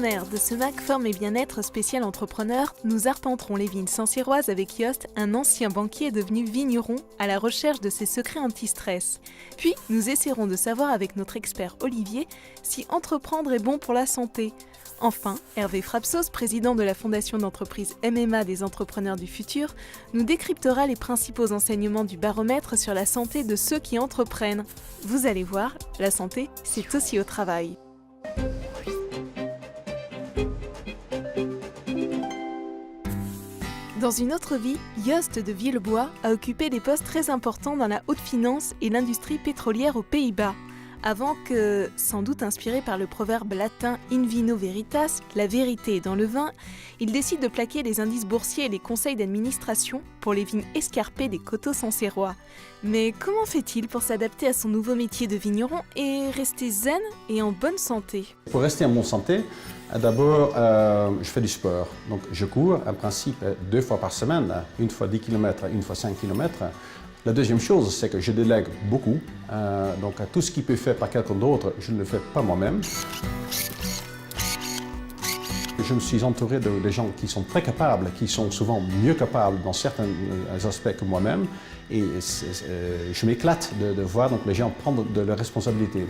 sommaire de ce MAC Forme et Bien-être spécial entrepreneur, nous arpenterons les vignes sancerroises avec Jost, un ancien banquier devenu vigneron à la recherche de ses secrets anti-stress. Puis, nous essaierons de savoir avec notre expert Olivier si entreprendre est bon pour la santé. Enfin, Hervé Frapsos, président de la fondation d'entreprise MMA des entrepreneurs du futur, nous décryptera les principaux enseignements du baromètre sur la santé de ceux qui entreprennent. Vous allez voir, la santé, c'est aussi au travail. Dans une autre vie, Jost de Villebois a occupé des postes très importants dans la haute finance et l'industrie pétrolière aux Pays-Bas. Avant que, sans doute inspiré par le proverbe latin in vino veritas, la vérité est dans le vin, il décide de plaquer les indices boursiers et les conseils d'administration pour les vignes escarpées des coteaux sancerrois. Mais comment fait-il pour s'adapter à son nouveau métier de vigneron et rester zen et en bonne santé ? Pour rester en bonne santé, d'abord, je fais du sport. Donc, je cours, en principe, 2 fois par semaine, une fois 10 km, une fois 5 km. La deuxième chose, c'est que je délègue beaucoup. Donc, tout ce qui peut être fait par quelqu'un d'autre, je ne le fais pas moi-même. Je me suis entouré de gens qui sont très capables, qui sont souvent mieux capables dans certains aspects que moi-même. Et je m'éclate de voir donc, les gens prendre de leurs responsabilités.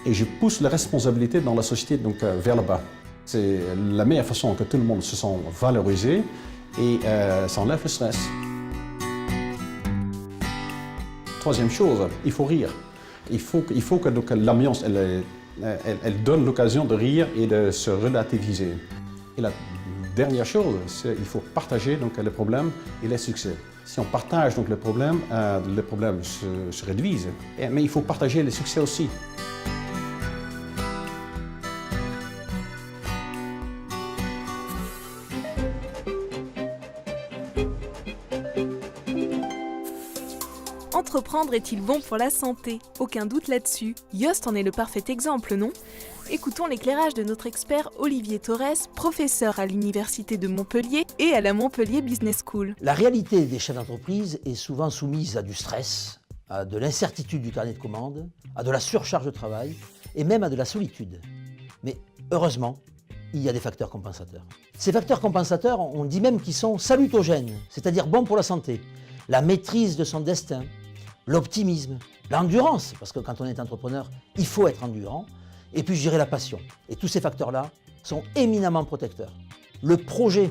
Et je pousse la responsabilité dans la société donc, vers le bas. C'est la meilleure façon que tout le monde se sent valorisé et ça enlève le stress. Troisième chose, il faut rire. Il faut que donc, l'ambiance elle donne l'occasion de rire et de se relativiser. Et la dernière chose, c'est qu'il faut partager donc, les problèmes et les succès. Si on partage donc, les problèmes se réduisent. Mais il faut partager les succès aussi. Entreprendre est-il bon pour la santé ? Aucun doute là-dessus. Jost en est le parfait exemple, non ? Écoutons l'éclairage de notre expert Olivier Torres, professeur à l'Université de Montpellier et à la Montpellier Business School. La réalité des chefs d'entreprise est souvent soumise à du stress, à de l'incertitude du carnet de commandes, à de la surcharge de travail et même à de la solitude. Mais heureusement, il y a des facteurs compensateurs. Ces facteurs compensateurs, on dit même qu'ils sont salutogènes, c'est-à-dire bons pour la santé. La maîtrise de son destin, l'optimisme, l'endurance, parce que quand on est entrepreneur, il faut être endurant, et puis je dirais la passion. Et tous ces facteurs-là sont éminemment protecteurs. Le projet,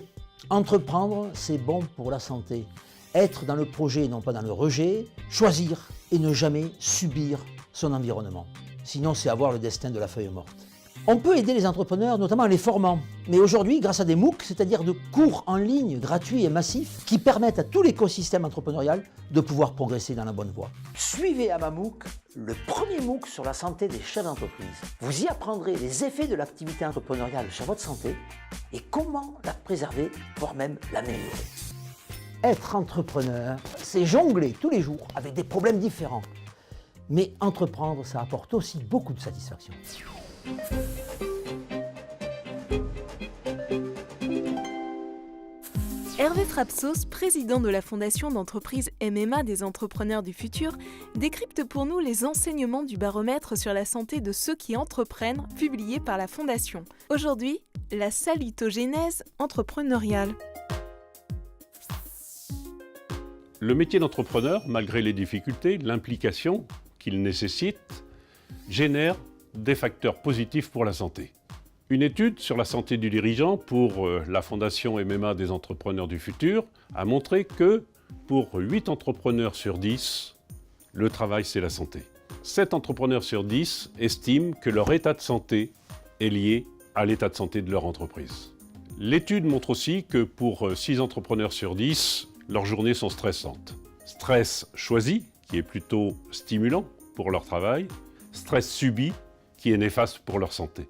entreprendre, c'est bon pour la santé. Être dans le projet et non pas dans le rejet, choisir et ne jamais subir son environnement. Sinon, c'est avoir le destin de la feuille morte. On peut aider les entrepreneurs, notamment en les formant. Mais aujourd'hui, grâce à des MOOC, c'est-à-dire de cours en ligne gratuits et massifs, qui permettent à tout l'écosystème entrepreneurial de pouvoir progresser dans la bonne voie. Suivez à ma MOOC le premier MOOC sur la santé des chefs d'entreprise. Vous y apprendrez les effets de l'activité entrepreneuriale sur votre santé et comment la préserver, voire même l'améliorer. Être entrepreneur, c'est jongler tous les jours avec des problèmes différents. Mais entreprendre, ça apporte aussi beaucoup de satisfaction. Hervé Frapsos, président de la fondation d'entreprise MMA des entrepreneurs du futur, décrypte pour nous les enseignements du baromètre sur la santé de ceux qui entreprennent, publié par la fondation. Aujourd'hui, la salutogénèse entrepreneuriale. Le métier d'entrepreneur, malgré les difficultés, l'implication qu'il nécessite, génère des facteurs positifs pour la santé. Une étude sur la santé du dirigeant pour la Fondation MMA des entrepreneurs du futur a montré que pour 8 entrepreneurs sur 10, le travail c'est la santé. 7 entrepreneurs sur 10 estiment que leur état de santé est lié à l'état de santé de leur entreprise. L'étude montre aussi que pour 6 entrepreneurs sur 10, leurs journées sont stressantes. Stress choisi, qui est plutôt stimulant pour leur travail, stress subi, qui est néfaste pour leur santé.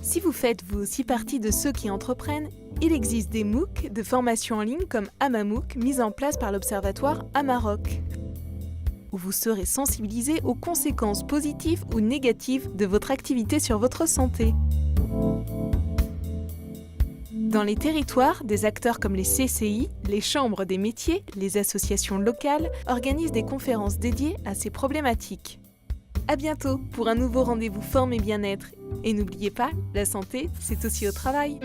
Si vous faites vous aussi partie de ceux qui entreprennent, il existe des MOOC de formation en ligne comme AmaMOOC mis en place par l'Observatoire Amaroc, où vous serez sensibilisé aux conséquences positives ou négatives de votre activité sur votre santé. Dans les territoires, des acteurs comme les CCI, les chambres des métiers, les associations locales organisent des conférences dédiées à ces problématiques. À bientôt pour un nouveau rendez-vous forme et bien-être. Et n'oubliez pas, la santé, c'est aussi au travail.